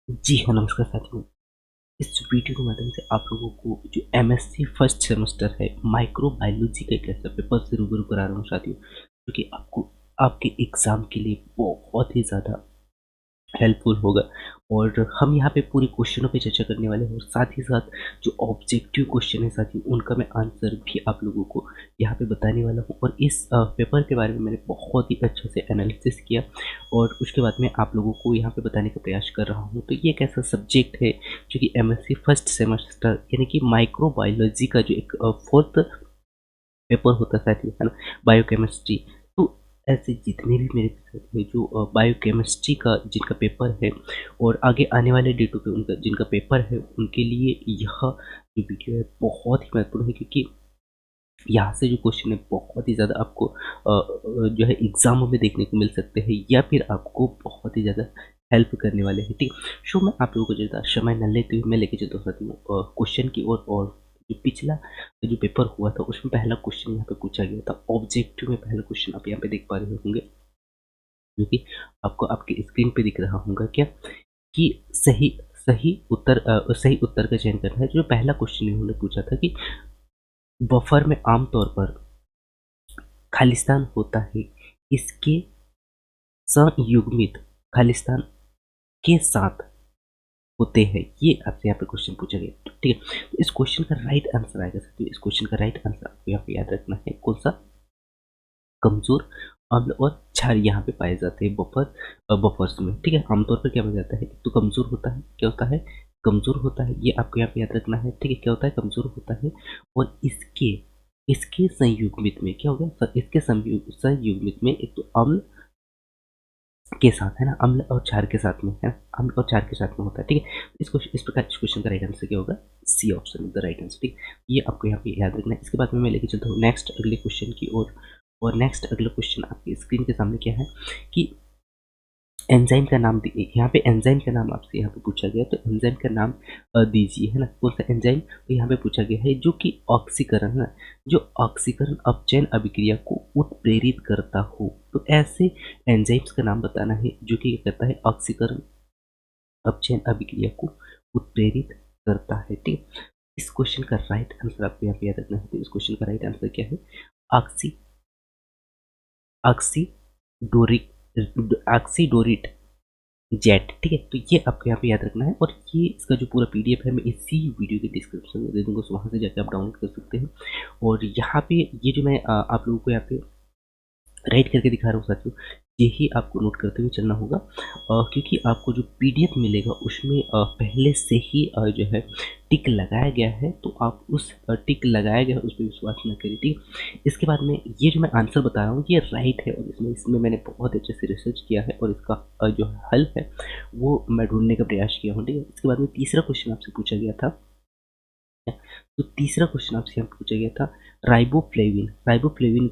जी हाँ, नमस्कार साथियों। इस वीडियो के माध्यम से आप लोगों को जो एमएससी फर्स्ट सेमेस्टर है, माइक्रोबायोलॉजी का एक ऐसा पेपर से रूबरू करा रहा हूँ साथियों, जो कि आपको आपके एग्ज़ाम के लिए बहुत ही ज़्यादा हेल्पफुल होगा। और हम यहाँ पे पूरे क्वेश्चनों पे चर्चा करने वाले हैं और साथ ही साथ जो ऑब्जेक्टिव क्वेश्चन है साथियों, उनका मैं आंसर भी आप लोगों को यहाँ पे बताने वाला हूँ। और इस पेपर के बारे में मैंने बहुत ही अच्छे से एनालिसिस किया और उसके बाद में आप लोगों को यहाँ पे बताने का प्रयास कर रहा हूँ। तो ये एक ऐसा सब्जेक्ट है जो कि एमएससी फर्स्ट सेमेस्टर यानी कि माइक्रोबायोलॉजी का जो एक फोर्थ पेपर होता है साथियों, है ना, बायोकेमिस्ट्री। तो ऐसे जितने भी मेरे साथी हैं जो बायोकेमिस्ट्री का जिनका पेपर है और आगे आने वाले डेटों पे उनका जिनका पेपर है, उनके लिए यह जो वीडियो है बहुत ही महत्वपूर्ण है, क्योंकि यहाँ से जो क्वेश्चन है बहुत ही ज़्यादा आपको जो है एग्ज़ामों में देखने को मिल सकते हैं या फिर आपको बहुत ही ज़्यादा हेल्प करने वाले हैं, ठीक है। सो मैं आप लोगों को ज़्यादा समय न लेते हुए मैं लेके चलता हूँ साथियों क्वेश्चन की ओर। और जो पिछला जो पेपर हुआ था उसमें पहला क्वेश्चन यहाँ पे पूछा गया था ऑब्जेक्टिव में। पहला क्वेश्चन आप यहाँ पे देख पा रहे होंगे, जो कि आपको आपके स्क्रीन पे दिख रहा होगा क्या, कि सही सही उत्तर का चयन करना है। जो पहला क्वेश्चन इन्होंने पूछा था कि बफर में आमतौर पर खालिस्तान होता है, इसके संयुग्मित खालिस्तान के साथ होते हैं। ये आपसे यहाँ पे क्वेश्चन पूछा गया, ठीक है। तो इस क्वेश्चन का राइट आंसर आएगा, तो इस क्वेश्चन का राइट आंसर आपको यहाँ पे याद रखना है। कौन सा? कमजोर अम्ल और क्षार यहाँ पे पाए जाते हैं बफर्स में, ठीक है। आमतौर पर क्या हो जाता है, तो कमजोर होता है, क्या होता है, कमजोर होता है। ये आपको यहाँ पे याद रखना है, ठीक है। क्या होता है, कमजोर होता है। और इसके इसके संयुग्मित में क्या होगा, इसके संयुग्मित में एक तो अम्ल के साथ, है ना, अम्ल और क्षार के साथ में, है ना, अम्ल और क्षार के साथ में होता है, ठीक है। इसको इस प्रकार इस क्वेश्चन का राइट आंसर क्या होगा, C option is the right answer, ठीक। ये आपको यहाँ पे याद रखना है। इसके बाद में मैं लेके चलता हूँ नेक्स्ट अगले क्वेश्चन की ओर। और नेक्स्ट अगला क्वेश्चन आपकी स्क्रीन के सामने क्या है कि एंजाइम का नाम यहाँ पे एंजाइम का नाम आपसे यहाँ पे पूछा गया, तो एंजाइम का नाम दीजिए, है ना। कौन सा एंजाइम, तो यहाँ पे पूछा गया है जो कि ऑक्सीकरण, है ना, जो ऑक्सीकरण अपचयन अभिक्रिया को उत्प्रेरित करता हो। तो ऐसे एंजाइम्स का नाम बताना है जो कि क्या करता है, ऑक्सीकरण अपचयन अभिक्रिया को उत्प्रेरित करता है, ठीक है। इस क्वेश्चन का राइट आंसर आपको यहाँ पे याद रखना है। तो इस क्वेश्चन का राइट आंसर क्या है, ऑक्सी ऑक्सीडोरिट जेट, ठीक है। तो ये आपको यहाँ पे याद रखना है। और ये इसका जो पूरा पीडीएफ है मैं इसी वीडियो के डिस्क्रिप्शन में दे दूंगा, तो वहाँ से जाकर आप डाउनलोड कर सकते हैं। और यहाँ पे ये जो मैं आप लोगों को यहाँ पे राइट करके दिखा रहा हूँ साथियों, यही आपको नोट करते हुए चलना होगा, क्योंकि आपको जो पीडीएफ मिलेगा उसमें पहले से ही जो है टिक लगाया गया है। तो आप उस टिक लगाया गया है उस पर विश्वास न करिए, ठीक। इसके बाद में ये जो मैं आंसर बता रहा हूँ ये राइट है, और इसमें इसमें मैंने बहुत अच्छे से रिसर्च किया है और इसका जो हल है वो मैं ढूंढने का प्रयास किया हूँ, ठीक है। इसके बाद में तीसरा क्वेश्चन आपसे पूछा गया था, तो तीसरा क्वेश्चन आपसे यहाँ पूछा गया था राइबोफ्लेविन। राइबोफ्लेविन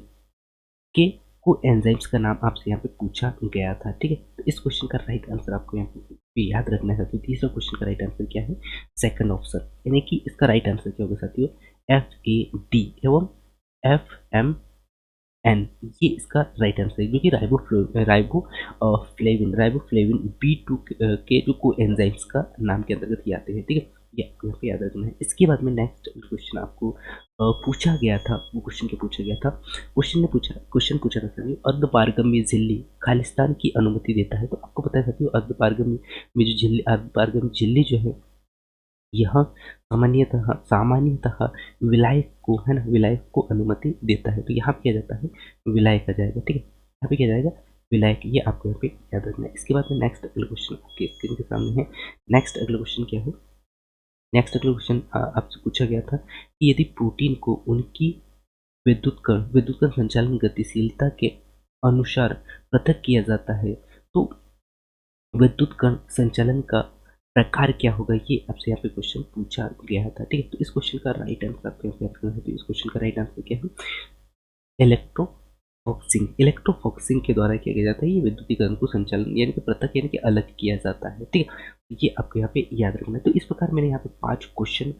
के को एंजाइम्स का नाम आपसे यहाँ पे पूछा गया था, ठीक है। तो इस क्वेश्चन का राइट आंसर आपको यहाँ पे याद रखना है साथियों। तीसरा क्वेश्चन का राइट आंसर क्या है, सेकंड ऑप्शन, यानी कि इसका राइट आंसर क्या होगा साथियों, FAD एवं FMN, ये इसका राइट आंसर है, जो कि राइबोफ्लेविन B2 के जो को एंजाइम्स का नाम के अंतर्गत ही आते हैं, ठीक है। ये आपको यहाँ पे याद रखना है। इसके बाद में नेक्स्ट क्वेश्चन आपको पूछा गया था, वो क्वेश्चन क्या पूछा गया था, क्वेश्चन पूछा था सभी, अर्धपारगम्य झिल्ली खालिस्तान की अनुमति देता है। तो आपको पता है साथियों, अर्धपारगम्य में जो झिल्ली, अर्धपारगम्य झिल्ली जो है, यह सामान्यतः विलायक को, है ना, विलायक को अनुमति देता है। तो यहाँ पे क्या जाता है, विलायक आ जाएगा, ठीक है। यहाँ पे क्या जाएगा, विलायक। ये आपको यहाँ पे याद रखना है। इसके बाद में नेक्स्ट अगला क्वेश्चन आपके स्क्रीन के सामने है। नेक्स्ट अगला क्वेश्चन क्या है, नेक्स्ट अगला क्वेश्चन आपसे पूछा गया था कि यदि प्रोटीन को उनकी विद्युत कण संचालन गतिशीलता के अनुसार पृथक किया जाता है, तो विद्युत कण संचालन का प्रकार क्या होगा, ये आपसे यहाँ पे क्वेश्चन पूछा गया था, ठीक है। तो इस क्वेश्चन का राइट आंसर आपको यहाँ पे याद करना है। तो इस क्वेश्चन का राइट आंसर क्या है, इलेक्ट्रोफॉक्सिंग। इलेक्ट्रोफॉक्सिंग के द्वारा किया गया जाता है ये विद्युतीकरण को संचालन, यानी कि पृथक यानी कि अलग किया जाता है, ठीक है। ये आपको यहाँ पे याद रखना है। तो इस प्रकार मैंने यहाँ पे 5 क्वेश्चन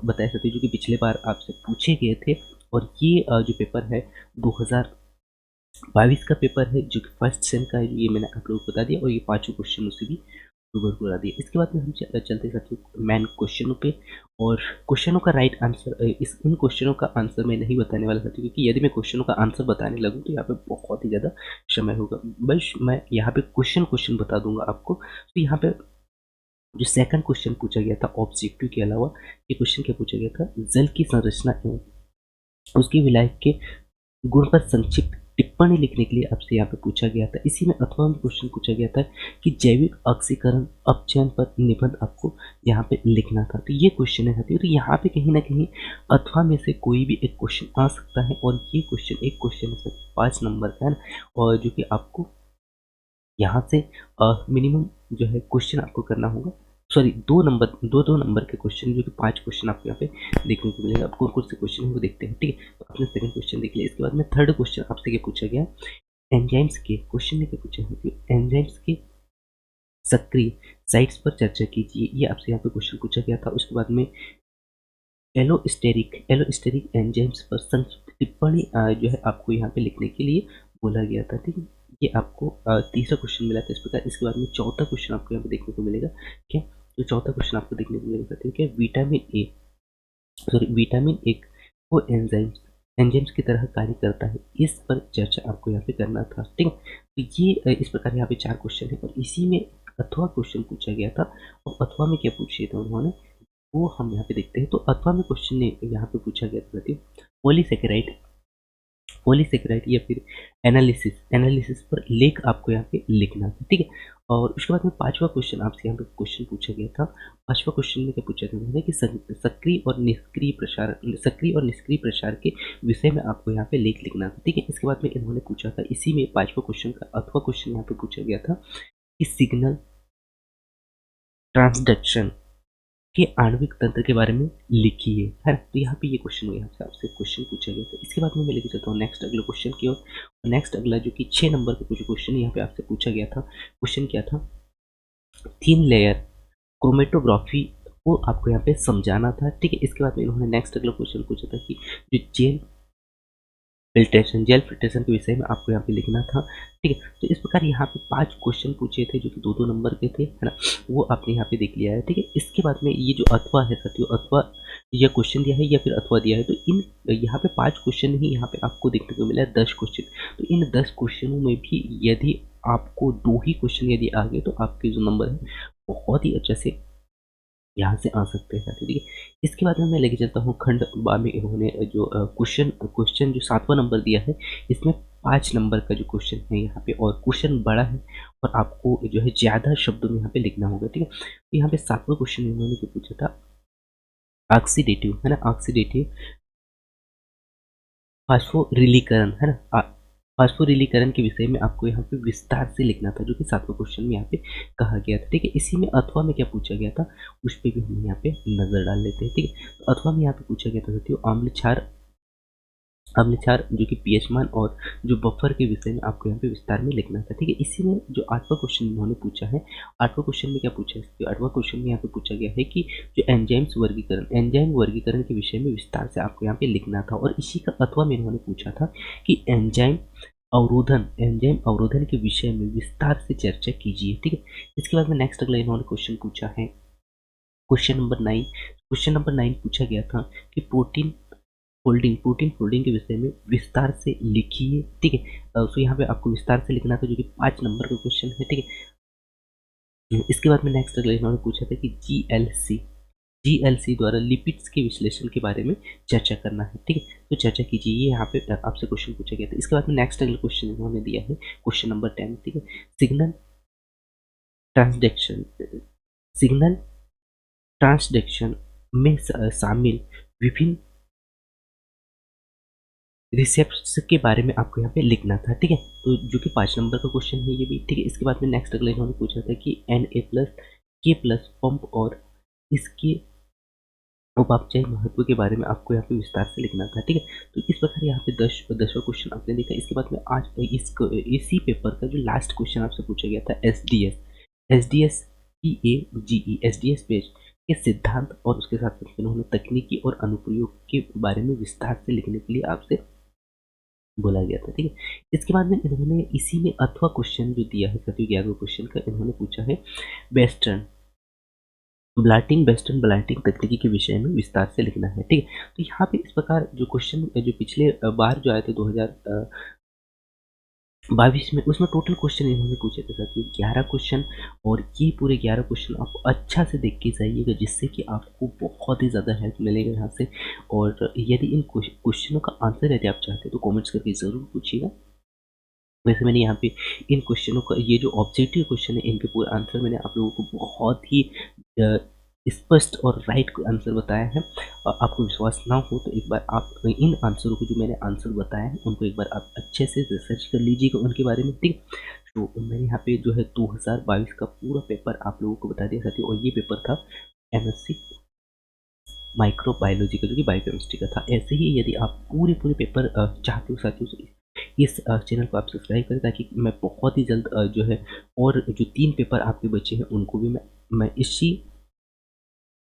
बताए थे जो कि पिछले बार आपसे पूछे गए थे। और ये जो पेपर है 2022 का पेपर है, जो कि फर्स्ट सेम का है, ये मैंने आप लोगों को बता दिया। और ये 5 क्वेश्चन उससे भी रूबरू करा दिया। इसके बाद में हम चलते साथियों मेन क्वेश्चनों पे। और क्वेश्चनों का राइट आंसर, इस इन क्वेश्चनों का आंसर मैं नहीं बताने वाला साथियों, क्योंकि यदि मैं क्वेश्चनों का आंसर बताने लगूँ तो यहाँ पे बहुत ही ज़्यादा समय होगा। बस मैं यहाँ पे क्वेश्चन बता दूंगा आपको। तो यहाँ पे जो सेकंड क्वेश्चन पूछा गया था ऑब्जेक्टिव के अलावा, ये क्वेश्चन क्या पूछा गया था, जल की संरचना एवं उसकी विलायक के गुण पर संक्षिप्त टिप्पणी लिखने के लिए आपसे यहाँ पे पूछा गया था। इसी में अथवा में क्वेश्चन पूछा गया था कि जैविक ऑक्सीकरण अपचयन पर निबंध आपको यहाँ पे लिखना था। तो ये क्वेश्चन है साथियों। तो यहाँ पे कहीं ना कहीं अथवा में से कोई भी एक क्वेश्चन आ सकता है, और ये क्वेश्चन एक क्वेश्चन है सर 5 नंबर का है ना, और जो कि आपको यहाँ से मिनिमम जो है क्वेश्चन आपको करना होगा। सॉरी, दो नंबर के क्वेश्चन, जो कि 5 क्वेश्चन आपको यहाँ पे देखने को मिलेगा। आप कौन कौन से क्वेश्चन है वो देखते हैं, ठीक है। तो आपने सेकंड क्वेश्चन देख लिया। इसके बाद में थर्ड क्वेश्चन आपसे क्या पूछा गया, एंजाइम्स के क्वेश्चन ने क्या पूछा है कि एंजाइम्स के सक्रिय साइट्स पर चर्चा कीजिए। ये आपसे यहाँ पे क्वेश्चन पूछा गया था। उसके बाद में एलोस्टेरिक एंजाइम्स पर संक्षिप्त टिप्पणी जो है आपको यहाँ पे लिखने के लिए बोला गया था, ठीक है। ये आपको तीसरा क्वेश्चन मिला था इस प्रकार। इसके बाद में चौथा क्वेश्चन आपको यहाँ पे देखने को मिलेगा क्या, तो चौथा क्वेश्चन आपको देखने को मिलेगा, ठीक है। विटामिन एक वो एंजाइम्स की तरह कार्य करता है, इस पर चर्चा आपको यहाँ पे करना था, ठीक है। तो ये इस प्रकार यहाँ पे 4 क्वेश्चन है, और इसी में अथवा क्वेश्चन पूछा गया था। और अथवा में क्या पूछे थे उन्होंने, वो हम यहाँ पे देखते हैं। तो अथवा में क्वेश्चन ने यहाँ पे पूछा गया था कि पॉलीसेकेराइड पॉलीसेकेराइड या फिर एनालिसिस पर लेख आपको यहाँ पे लिखना था, ठीक है। और उसके बाद में पांचवा क्वेश्चन आपसे यहाँ पे क्वेश्चन पूछा गया था। पांचवा क्वेश्चन में क्या पूछा था उन्होंने कि सक्रिय और निष्क्रिय प्रसार के विषय में आपको यहाँ पे लेख लिखना था, ठीक है। इसके बाद में इन्होंने पूछा था, इसी में पांचवा क्वेश्चन का अथवा क्वेश्चन यहाँ पे पूछा गया था कि सिग्नल ट्रांसडक्शन के आणविक तंत्र के बारे में लिखिए, है ना। तो यहाँ पे ये क्वेश्चन यहाँ से आपसे क्वेश्चन पूछा गया था। इसके बाद में मैं लेके चलता हूँ नेक्स्ट अगले क्वेश्चन की ओर। नेक्स्ट अगला जो कि 6 नंबर का कुछ क्वेश्चन यहाँ पे आपसे पूछा गया था। क्वेश्चन क्या था, थिन लेयर क्रोमेटोग्राफी को आपको यहाँ पे समझाना था, ठीक है। इसके बाद में इन्होंने नेक्स्ट अगला क्वेश्चन पूछा था कि जो जेल फिल्ट्रेशन के विषय में आपको यहाँ पे लिखना था, ठीक है। तो इस प्रकार यहाँ पे 5 क्वेश्चन पूछे थे जो कि 2-2 नंबर के थे, है ना। वो आपने यहाँ पे देख लिया है, ठीक है। इसके बाद में ये जो अथवा है साथियों, अथवा या क्वेश्चन दिया है या फिर अथवा दिया है, तो इन यहाँ पे 5 क्वेश्चन ही यहाँ पे आपको देखने को मिला है 10 क्वेश्चन। तो इन 10 क्वेश्चनों में भी यदि आपको 2 ही क्वेश्चन यदि आ गए, तो आपके जो नंबर है बहुत ही अच्छे से यहाँ से आ सकते हैं साथियों, ठीक है। इसके बाद में मैं लेके चलता हूँ खंड बा में इन्होंने जो क्वेश्चन जो 7वां नंबर दिया है, इसमें 5 नंबर का जो क्वेश्चन है यहाँ पे, और क्वेश्चन बड़ा है और आपको जो है ज़्यादा शब्दों में यहाँ पे लिखना होगा, ठीक है। तो यहाँ पे 7वां क्वेश्चन इन्होंने जो पूछा था, ऑक्सीडेटिव, है ना, ऑक्सीडेटिव फास्फोरिलीकरण, है ना, फास्फोरिलीकरण के विषय में आपको यहाँ पे विस्तार से लिखना था, जो कि 7वां क्वेश्चन में यहाँ पे कहा गया था, ठीक है। इसी में अथवा में क्या पूछा गया था, उस पर भी हम यहाँ पे नजर डाल लेते हैं, ठीक है। तो अथवा में यहाँ पे पूछा गया था साथियों, अम्ल क्षार जो कि पीएच मान और जो बफर के विषय में आपको यहाँ पे विस्तार में लिखना था, ठीक है। इसी में जो 8वां क्वेश्चन इन्होंने पूछा है, 8वां क्वेश्चन में क्या पूछा है, 8वां क्वेश्चन में यहाँ पे पूछा गया है कि जो एंजाइम वर्गीकरण के विषय में विस्तार से आपको यहाँ पे लिखना था। और इसी का अथवा में इन्होंने पूछा था कि एंजाइम अवरोधन के विषय में विस्तार से चर्चा कीजिए, ठीक है। इसके बाद में नेक्स्ट अगला इन्होंने क्वेश्चन पूछा है, क्वेश्चन नंबर 9 पूछा गया था कि प्रोटीन फोल्डिंग के विषय में विस्तार से लिखिए, ठीक है। तो यहाँ पे आपको विस्तार से लिखना था, जो कि 5 नंबर का क्वेश्चन है, ठीक है। इसके बाद में नेक्स्ट अगला इन्होंने पूछा था कि जीएलसी द्वारा लिपिड्स के विश्लेषण के बारे में चर्चा करना है, ठीक है। तो चर्चा कीजिए, ये यहाँ पे आपसे क्वेश्चन पूछा गया था। इसके बाद में नेक्स्ट अगला क्वेश्चन इन्होंने दिया है, क्वेश्चन नंबर 10, ठीक है। सिग्नल ट्रांसडक्शन सिग्नल ट्रांसडक्शन में शामिल विभिन्न रिसेप्ट्स के बारे में आपको यहाँ पे लिखना था, ठीक है। तो जो कि 5 नंबर का क्वेश्चन है ये भी, ठीक है। इसके बाद में नेक्स्ट अगला इन्होंने पूछा था कि Na+K+ पंप और इसके उपापचय महत्व के बारे में आपको यहाँ पे विस्तार से लिखना था, ठीक है। तो इस प्रकार यहाँ पे 10वां क्वेश्चन आपने देखा। इसके बाद में आज इसी पेपर का जो लास्ट क्वेश्चन आपसे पूछा गया था, एस डी एस पेज के सिद्धांत और उसके साथ साथ उन्होंने तकनीकी और अनुप्रयोग के बारे में विस्तार से लिखने के लिए आपसे बोला गया था, ठीक है। इसके बाद में इन्होंने इसी में अथवा क्वेश्चन जो दिया है साथियों 11वें क्वेश्चन का, इन्होंने पूछा है वेस्टर्न ब्लाटिंग वेस्टर्न ब्लाटिंग तकनीकी के विषय में विस्तार से लिखना है, ठीक है। तो यहाँ पे इस प्रकार जो क्वेश्चन जो पिछले बार जो आए थे 2022 में, उसमें टोटल क्वेश्चन इन्होंने पूछे थे साथियों 11 क्वेश्चन। और ये पूरे 11 क्वेश्चन आप अच्छा से देख के जाइएगा, जिससे कि आपको बहुत ही ज़्यादा हेल्प मिलेगा यहाँ से। और यदि इन क्वेश्चनों का आंसर यदि आप चाहते हैं तो कमेंट्स करके ज़रूर पूछिएगा। वैसे मैंने यहाँ पे इन क्वेश्चनों का, ये जो ऑब्जेक्टिव क्वेश्चन है, इनके पूरे आंसर मैंने आप लोगों को बहुत ही अ, स्पष्ट और राइट आंसर बताया है। आपको विश्वास ना हो तो एक बार आप इन आंसरों को, जो मैंने आंसर बताया है, उनको एक बार आप अच्छे से रिसर्च कर लीजिएगा उनके बारे में, ठीक है। तो मैंने यहाँ पे जो है 2022 का पूरा पेपर आप लोगों को बता दिया साथियों। और ये पेपर था एमएससी माइक्रोबायोलॉजी का, जो कि बायोकेमिस्ट्री का था। ऐसे ही यदि आप पूरे पेपर चाहते हो साथियों, तो इस चैनल को आप सब्सक्राइब करें, ताकि मैं बहुत ही जल्द जो है, और जो 3 पेपर आपके बचे हैं उनको भी मैं इसी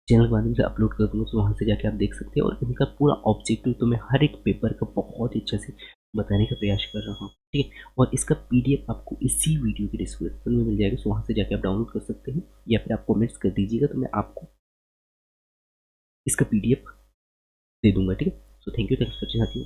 चैनल के माध्यम से अपलोड कर दूँगा, तो वहाँ से जाके आप देख सकते हैं। और इनका पूरा ऑब्जेक्टिव तो मैं हर एक पेपर का बहुत ही अच्छे से बताने का प्रयास कर रहा हूँ, ठीक है। और इसका पीडीएफ आपको इसी वीडियो के डिस्क्रिप्शन में मिल जाएगा, सो वहाँ से जाके आप डाउनलोड कर सकते हैं, या फिर आप कमेंट्स कर दीजिएगा, तो मैं आपको इसका पीडीएफ दे दूँगा, ठीक है। So thank you for watching.